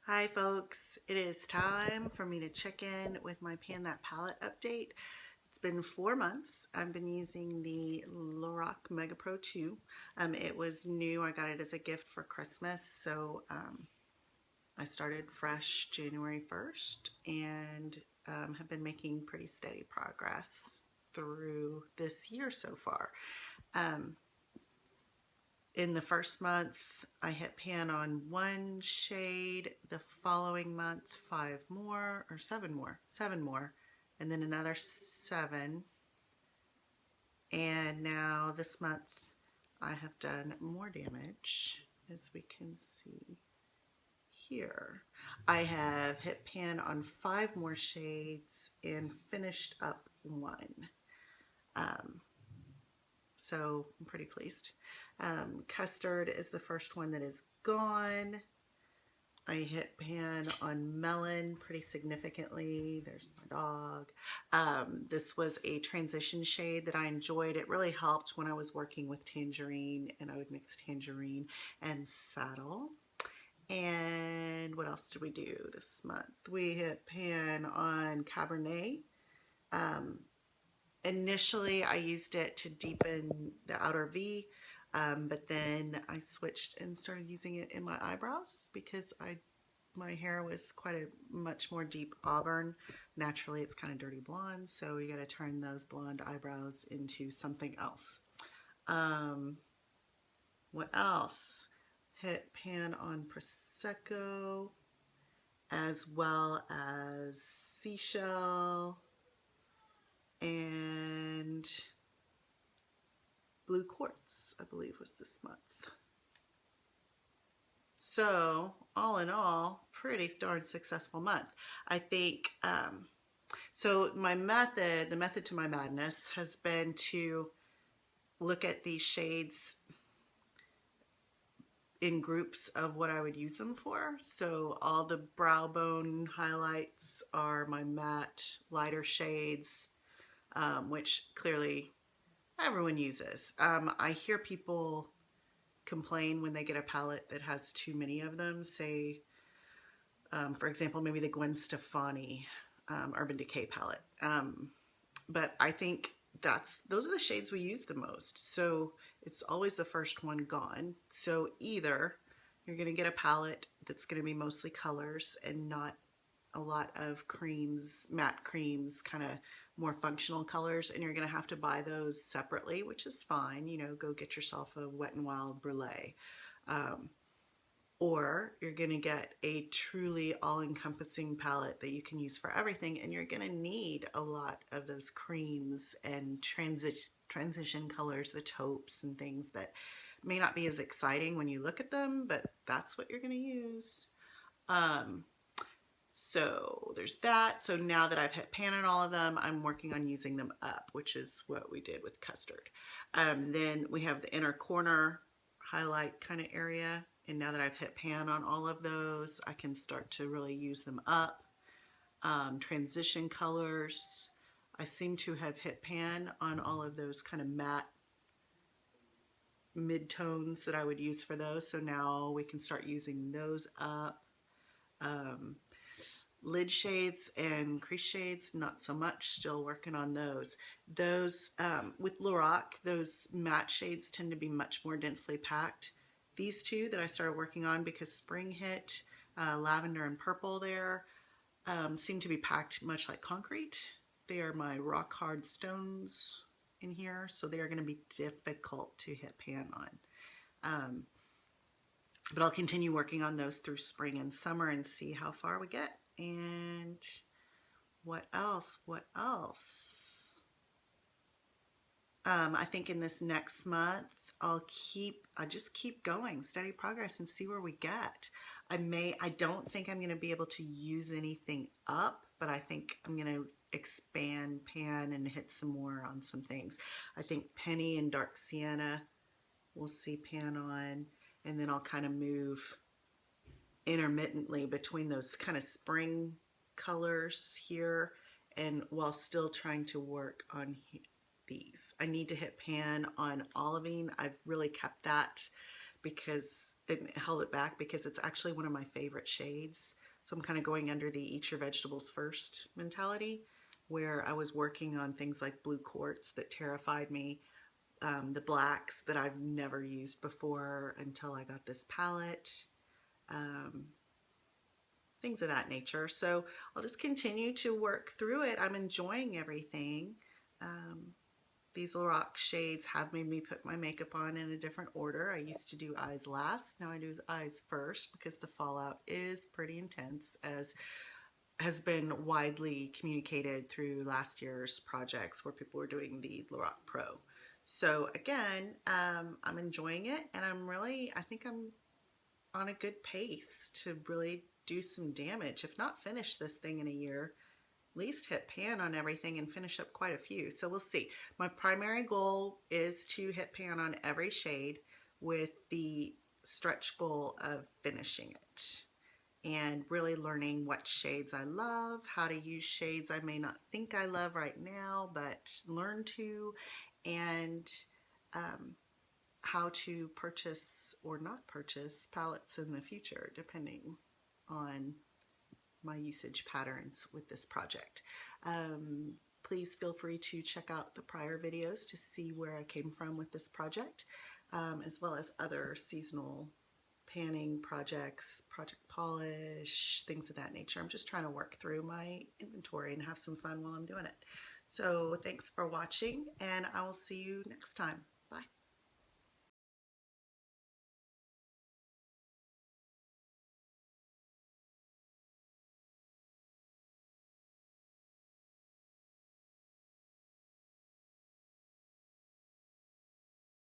Hi folks, it is time for me to check in with my Pan That Palette update. It's been 4 months. I've been using the Lorac Mega Pro 2. It was new. I got it as a gift for Christmas, so I started fresh January 1st and have been making pretty steady progress through this year so far. Um, in the first month, I hit pan on one shade. The following month, five more, or seven more, and then another seven. And now this month, I have done more damage, as we can see here. I have hit pan on five more shades and finished up one. Um, so I'm pretty pleased. Custard is the first one that is gone. I hit pan on melon pretty significantly. There's my dog. This was a transition shade that I enjoyed. It really helped when I was working with tangerine, and I would mix tangerine and saddle. And what else did we do this month? We hit pan on Cabernet. Um, Initially, I used it to deepen the outer V, but then I switched and started using it in my eyebrows because my hair was quite a much more deep auburn. Naturally, it's kind of dirty blonde, so you got to turn those blonde eyebrows into something else. Um, what else? Hit pan on Prosecco as well as seashell and blue quartz, I believe was this month. So all in all, pretty darn successful month. I think, so the method to my madness has been to look at these shades in groups of what I would use them for. So all the brow bone highlights are my matte lighter shades, which clearly everyone uses. I hear people complain when they get a palette that has too many of them. Say, for example, maybe the Gwen Stefani Urban Decay palette. But I think those are the shades we use the most. So it's always the first one gone. So either you're going to get a palette that's going to be mostly colors and not a lot of creams, matte creams, kind of more functional colors, and you're going to have to buy those separately, which is fine. You know, go get yourself a Wet n Wild Brulee. Um, or you're going to get a truly all-encompassing palette that you can use for everything, and you're going to need a lot of those creams and transition colors, the taupes and things that may not be as exciting when you look at them, but that's what you're going to use. So there's that. So now that I've hit pan on all of them, I'm working on using them up, which is what we did with custard. Then we have the inner corner highlight kind of area. And now that I've hit pan on all of those, I can start to really use them up. Transition colors. I seem to have hit pan on all of those kind of matte mid-tones that I would use for those. So now we can start using those up. Lid shades and crease shades, not so much, still working on those. Those, with Lorac, those matte shades tend to be much more densely packed. These two that I started working on because spring hit, lavender and purple there, seem to be packed much like concrete. They are my rock hard stones in here, so they are going to be difficult to hit pan on. But I'll continue working on those through spring and summer and see how far we get. And what else? What else? I think in this next month, I just keep going, steady progress, and see where we get. I don't think I'm going to be able to use anything up, but I think I'm going to expand pan and hit some more on some things. I think Penny and Dark Sienna we'll see pan on, and then I'll kind of move intermittently between those kind of spring colors here, and while still trying to work on these. I need to hit pan on olivine. I've really kept that because it held it back because it's actually one of my favorite shades. So I'm kind of going under the eat your vegetables first mentality, where I was working on things like blue quartz that terrified me, the blacks that I've never used before until I got this palette, um, things of that nature. So I'll just continue to work through it. I'm enjoying everything. Um, these Lorac shades have made me put my makeup on in a different order. I used to do eyes last. Now I do eyes first because the fallout is pretty intense, as has been widely communicated through last year's projects where people were doing the Lorac Pro. So again, I'm enjoying it, and I think I'm on a good pace to really do some damage. If not finish this thing in a year, at least hit pan on everything and finish up quite a few. So we'll see. My primary goal is to hit pan on every shade with the stretch goal of finishing it and really learning what shades I love, how to use shades I may not think I love right now, but learn to, and how to purchase or not purchase palettes in the future, depending on my usage patterns with this project. Please feel free to check out the prior videos to see where I came from with this project, as well as other seasonal panning projects, project polish, things of that nature. I'm just trying to work through my inventory and have some fun while I'm doing it. So thanks for watching, and I will see you next time.